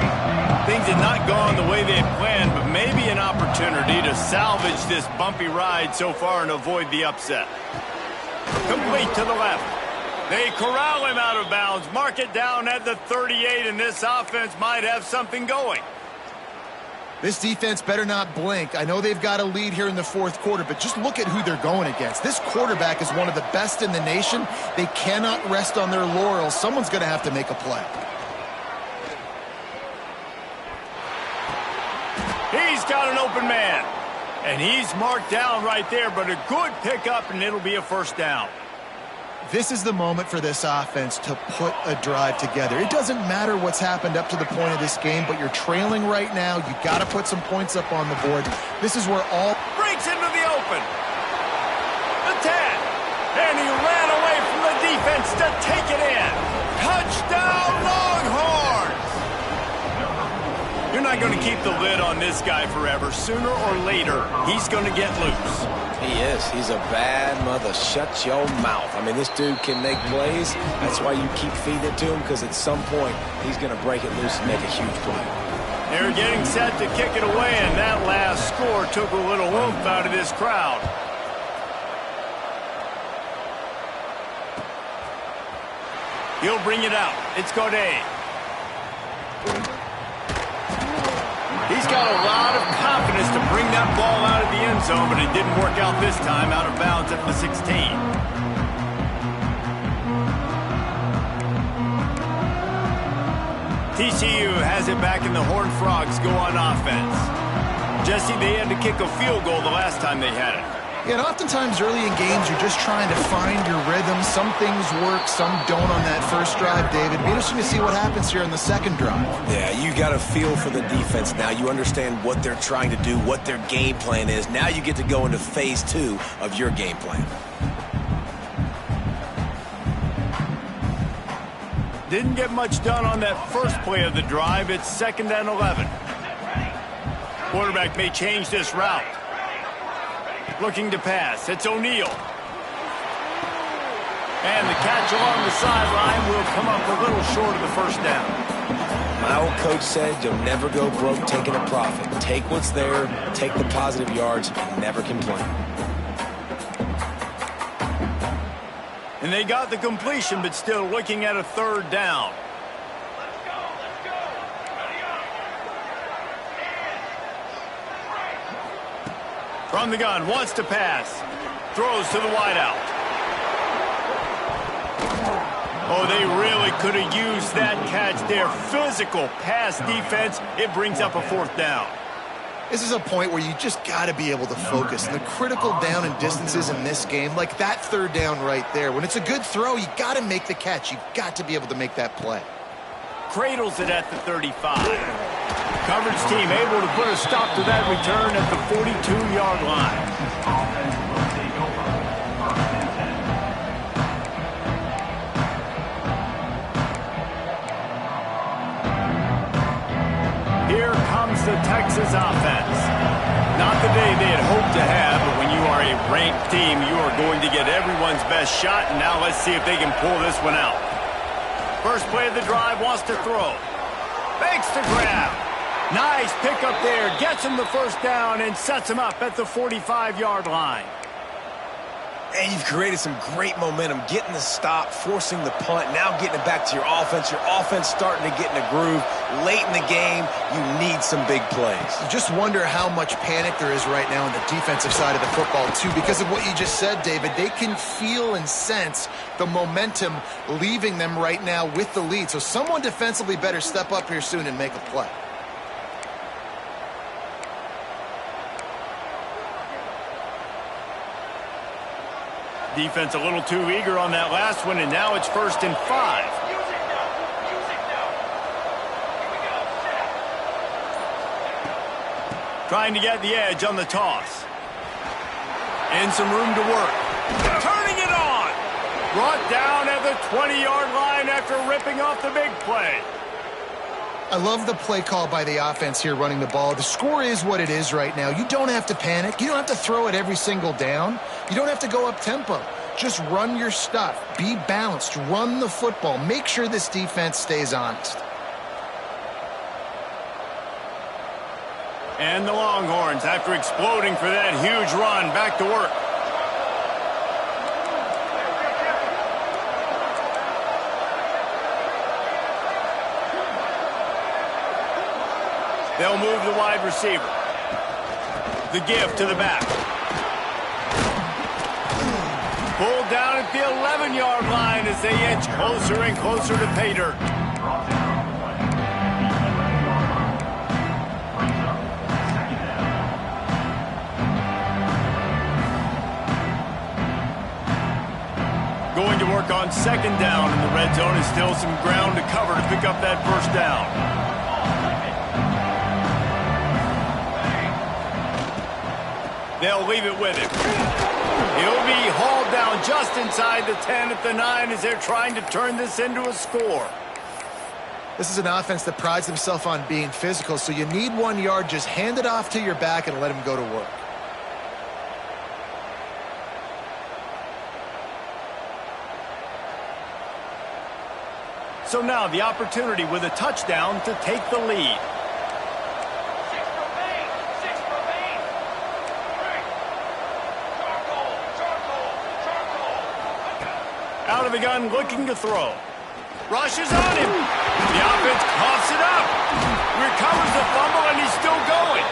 Things had not gone the way they had planned, but maybe an opportunity to salvage this bumpy ride so far and avoid the upset. Complete to the left. They corral him out of bounds, mark it down at the 38, and this offense might have something going. This defense better not blink. I know they've got a lead here in the 4th quarter, but just look at who they're going against. This quarterback is one of the best in the nation. They cannot rest on their laurels. Someone's going to have to make a play. He's got an open man, and he's marked down right there, but a good pickup, and it'll be a 1st down. This is the moment for this offense to put a drive together. It doesn't matter what's happened up to the point of this game, but you're trailing right now. You got to put some points up on the board. This is where all breaks into the open. The 10, and he ran away from the defense to take it in. Touchdown, Longhorns! You're not going to keep the lid on this guy forever. Sooner or later, he's going to get loose. He is. He's a bad mother. Shut your mouth. I mean, this dude can make plays. That's why you keep feeding it to him, because at some point, he's going to break it loose and make a huge play. They're getting set to kick it away, and that last score took a little oomph out of this crowd. He'll bring it out. It's Godet. He's got a lot of confidence to bring that ball out of the end zone, but it didn't work out this time, out of bounds at the 16. TCU has it back, and the Horned Frogs go on offense. Jesse, they had to kick a field goal the last time they had it. Yeah, and oftentimes early in games, you're just trying to find your rhythm. Some things work, some don't on that first drive, David. It'd be interesting to see what happens here in the second drive. Yeah, you got a feel for the defense now. You understand what they're trying to do, what their game plan is. Now you get to go into phase 2 of your game plan. Didn't get much done on that first play of the drive. It's 2nd and 11. Quarterback may change this route. Looking to pass. It's O'Neal. And the catch along the sideline will come up a little short of the 1st down. My old coach said you'll never go broke taking a profit. Take what's there, take the positive yards, and never complain. And they got the completion, but still looking at a 3rd down. From the gun, wants to pass. Throws to the wideout. Oh, they really could have used that catch there. Physical pass defense. It brings up a 4th down. This is a point where you just got to be able to focus. And the critical down and distances in this game, like that third down right there, when it's a good throw, you got to make the catch. You've got to be able to make that play. Cradles it at the 35. Coverage team able to put a stop to that return at the 42-yard line. Here comes the Texas offense. Not the day they had hoped to have, but when you are a ranked team, you are going to get everyone's best shot, and now let's see if they can pull this one out. First play of the drive, wants to throw. Fakes the grab. Nice pickup there. Gets him the first down and sets him up at the 45-yard line. And you've created some great momentum, getting the stop, forcing the punt, now getting it back to your offense. Your offense starting to get in a groove. Late in the game, you need some big plays. You just wonder how much panic there is right now on the defensive side of the football, too, because of what you just said, David. They can feel and sense the momentum leaving them right now with the lead. So someone defensively better step up here soon and make a play. Defense a little too eager on that last one, and now it's 1st and 5. Trying to get the edge on the toss. And some room to work. Turning it on. Brought down at the 20-yard line after ripping off the big play. I love the play call by the offense here running the ball. The score is what it is right now. You don't have to panic. You don't have to throw it every single down. You don't have to go up tempo. Just run your stuff. Be balanced. Run the football. Make sure this defense stays honest. And the Longhorns, after exploding for that huge run, back to work. They'll move the wide receiver. The give to the back. Pulled down at the 11-yard line as they inch closer and closer to pay dirt. Going to work on 2nd down in the red zone, and still some ground to cover to pick up that 1st down. They'll leave it with him. He'll be hauled down just inside the 10 at the 9 as they're trying to turn this into a score. This is an offense that prides themselves on being physical, so you need 1 yard. Just hand it off to your back and let him go to work. So now the opportunity with a touchdown to take the lead. Out of the gun, looking to throw. Rushes on him. The offense coughs it up. Recovers the fumble, and he's still going.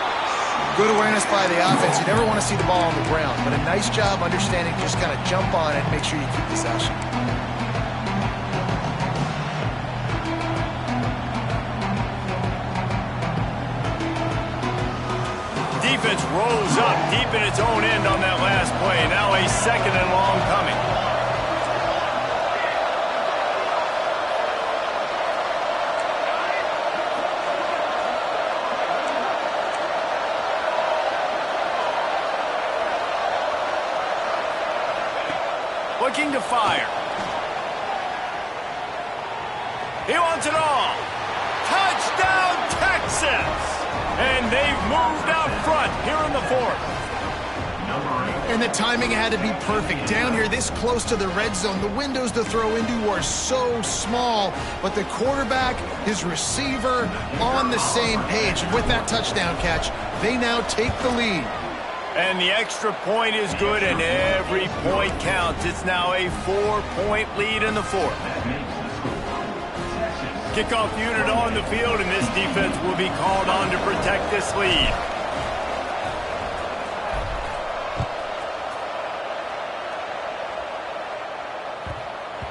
Good awareness by the offense. You never want to see the ball on the ground, but a nice job understanding just kind of jump on it and make sure you keep possession. Defense rose up deep in its own end on that last play. Now a 2nd and long coming. Looking to fire. He wants it all. Touchdown, Texas! And they've moved out front here in the 4th. And the timing had to be perfect. Down here, this close to the red zone, the windows to throw into are so small, but the quarterback, his receiver, on the same page. And with that touchdown catch, they now take the lead. And the extra point is good, and every point counts. It's now a 4-point lead in the 4th. Kickoff unit on the field, and this defense will be called on to protect this lead.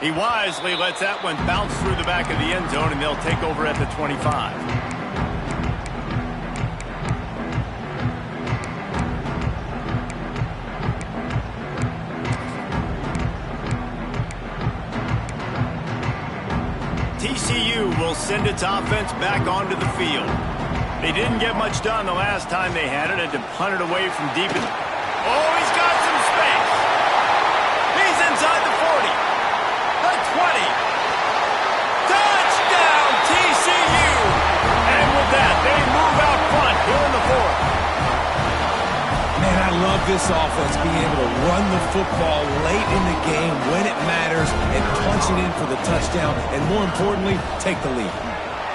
He wisely lets that one bounce through the back of the end zone, and they'll take over at the 25. TCU will send its offense back onto the field. They didn't get much done the last time they had it. Had to punt it away from deep in... Oh, he's got some space. He's inside the 40. The 20. Touchdown, TCU. And with that, they move out front here in the fourth. Man, I love this offense being able to run the football late in the game when it matters and punch it in for the touchdown and, more importantly, take the lead.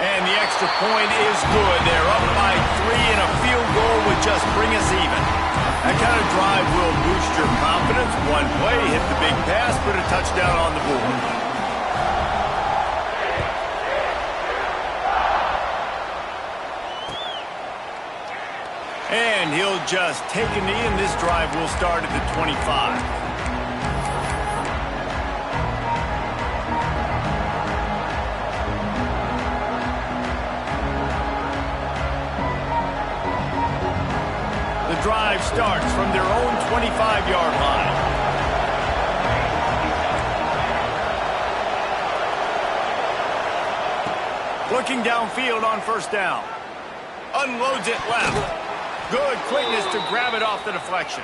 And the extra point is good. They're up by 3, and a field goal would just bring us even. That kind of drive will boost your confidence. One play, hit the big pass, put a touchdown on the board. And he'll just take a knee, and this drive will start at the 25. The drive starts from their own 25-yard line. Looking downfield on first down. Unloads it left. Good quickness to grab it off the deflection.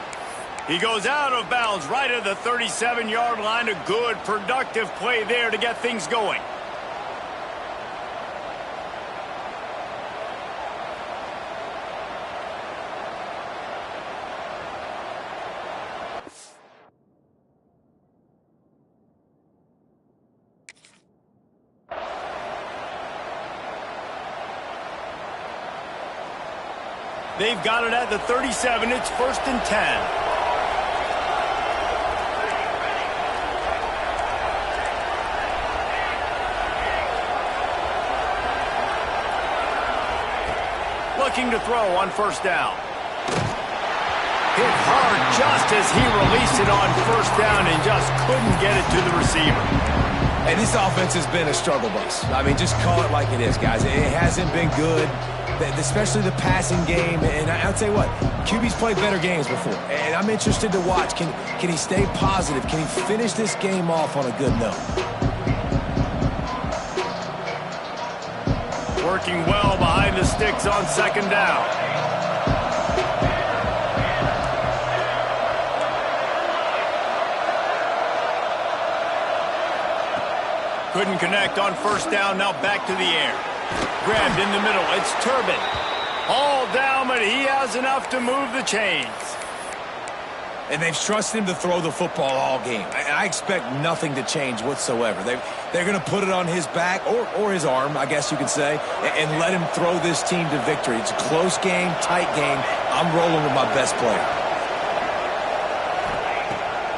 He goes out of bounds right at the 37-yard line. A good, productive play there to get things going. They've got it at the 37. It's 1st and 10. Looking to throw on first down. Hit hard just as he released it on first down and just couldn't get it to the receiver. And this offense has been a struggle bus. I mean, just call it like it is, guys. It hasn't been good, especially the passing game. And I'll tell you what, QB's played better games before. And I'm interested to watch. Can he stay positive? Can he finish this game off on a good note? Working well behind the sticks on second down. Couldn't connect on first down, now back to the air. Grabbed in the middle, it's Turbin. All down, but he has enough to move the chains. And they've trusted him to throw the football all game. I expect nothing to change whatsoever. They're going to put it on his back, or his arm, I guess you could say, and let him throw this team to victory. It's a close game, tight game. I'm rolling with my best player.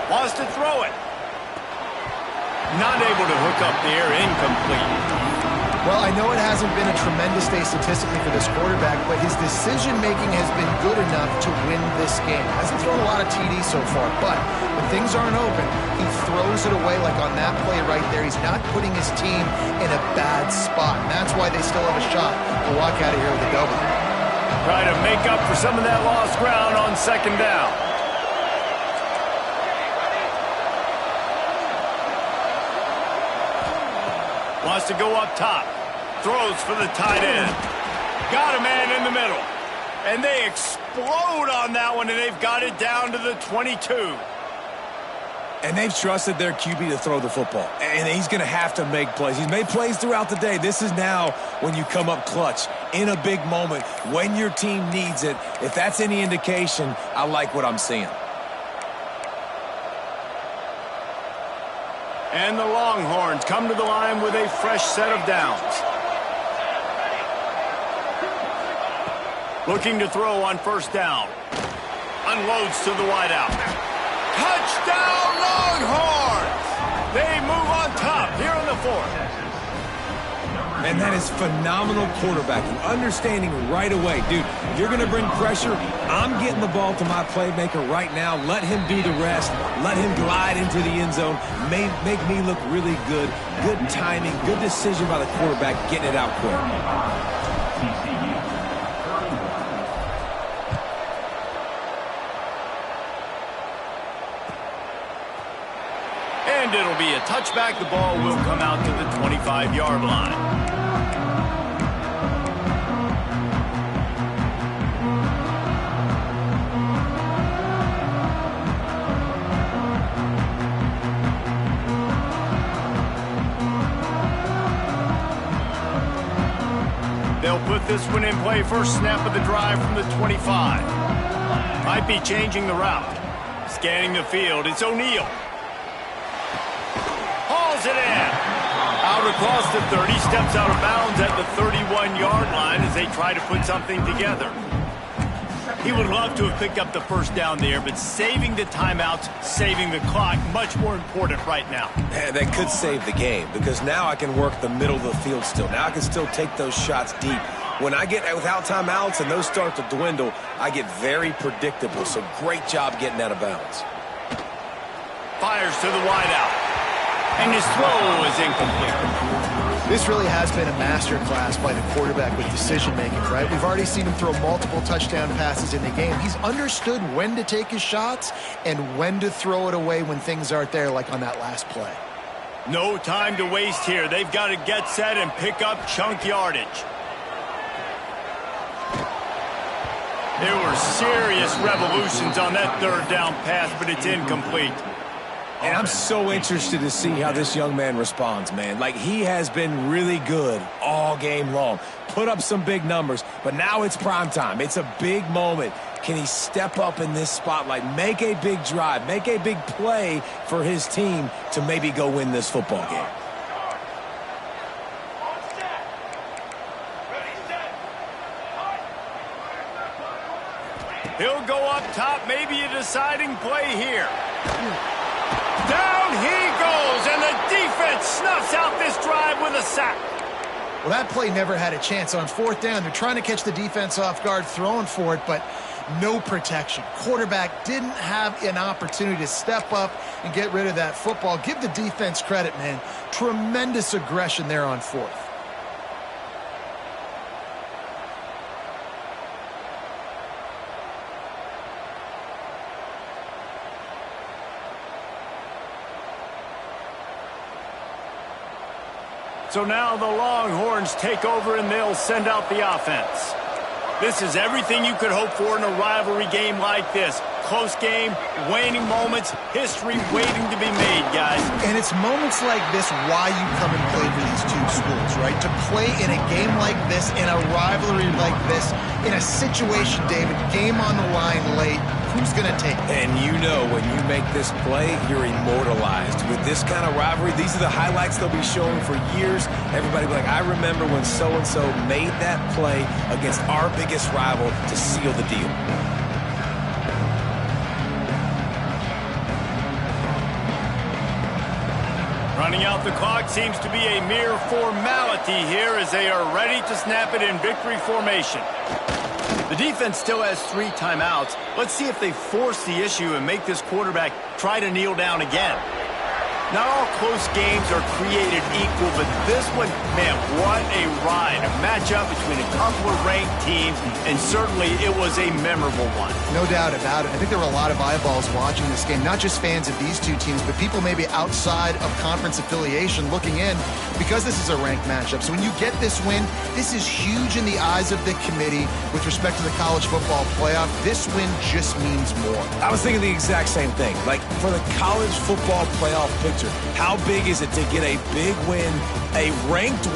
Wants to throw it. Not able to hook up there, incomplete. Well, I know it hasn't been a tremendous day statistically for this quarterback, but his decision-making has been good enough to win this game. Hasn't thrown a lot of TDs so far, but when things aren't open, he throws it away like on that play right there. He's not putting his team in a bad spot, and that's why they still have a shot to walk out of here with a W. Try to make up for some of that lost ground on second down. Wants to go up top. Throws for the tight end. Got a man in the middle. And they explode on that one, and they've got it down to the 22. And they've trusted their QB to throw the football. And he's going to have to make plays. He's made plays throughout the day. This is now when you come up clutch in a big moment when your team needs it. If that's any indication, I like what I'm seeing. And the Longhorns come to the line with a fresh set of downs. Looking to throw on first down. Unloads to the wideout. Touchdown, Longhorns! They move on top here in the fourth. And that is phenomenal quarterbacking. Understanding right away, dude, you're going to bring pressure. I'm getting the ball to my playmaker right now. Let him do the rest. Let him glide into the end zone. Make me look really good. Good timing, good decision by the quarterback, getting it out quick. and it'll be a touchback. The ball will come out to the 25-yard line. They'll put this one in play. First snap of the drive from the 25. Might be changing the route. Scanning the field, it's O'Neal. Hauls it in. Out across the 30, steps out of bounds at the 31-yard line as they try to put something together. He would love to have picked up the first down there, but saving the timeouts, saving the clock, much more important right now. That could save the game because now I can work the middle of the field still. Now I can still take those shots deep. When I get without timeouts and those start to dwindle, I get very predictable. So great job getting out of bounds. Fires to the wideout. And his throw is incomplete. This really has been a masterclass by the quarterback with decision-making, right? We've already seen him throw multiple touchdown passes in the game. He's understood when to take his shots and when to throw it away when things aren't there, like on that last play. No time to waste here. They've got to get set and pick up chunk yardage. There were serious revolutions on that third down pass, but it's incomplete. And I'm so interested to see how this young man responds, man. Like, he has been really good all game long. Put up some big numbers, but now it's prime time. It's a big moment. Can he step up in this spotlight, make a big drive, make a big play for his team to maybe go win this football game? He'll go up top, maybe a deciding play here. Down he goes, and the defense snuffs out this drive with a sack. Well, that play never had a chance. On fourth down, they're trying to catch the defense off guard, throwing for it, but no protection. Quarterback didn't have an opportunity to step up and get rid of that football. Give the defense credit, man. Tremendous aggression there on fourth. So now the Longhorns take over and they'll send out the offense. This is everything you could hope for in a rivalry game like this. Close game, waning moments, history waiting to be made, guys. And it's moments like this why you come and play for these two schools, right? To play in a game like this, in a rivalry like this, in a situation, David, game on the line late, who's going to take it? And you know when you make this play, you're immortalized. With this kind of rivalry, these are the highlights they'll be showing for years. Everybody will be like, I remember when so-and-so made that play against our biggest rival to seal the deal. Running out the clock seems to be a mere formality here as they are ready to snap it in victory formation. The defense still has 3 timeouts. Let's see if they force the issue and make this quarterback try to kneel down again. Not all close games are created equal, but this one, man, what a ride. A matchup between a couple of ranked teams, and certainly it was a memorable one. No doubt about it. I think there were a lot of eyeballs watching this game, not just fans of these two teams, but people maybe outside of conference affiliation looking in because this is a ranked matchup. So when you get this win, this is huge in the eyes of the committee with respect to the college football playoff. This win just means more. I was thinking the exact same thing. Like, for the college football playoff picture, how big is it to get a big win, a ranked win?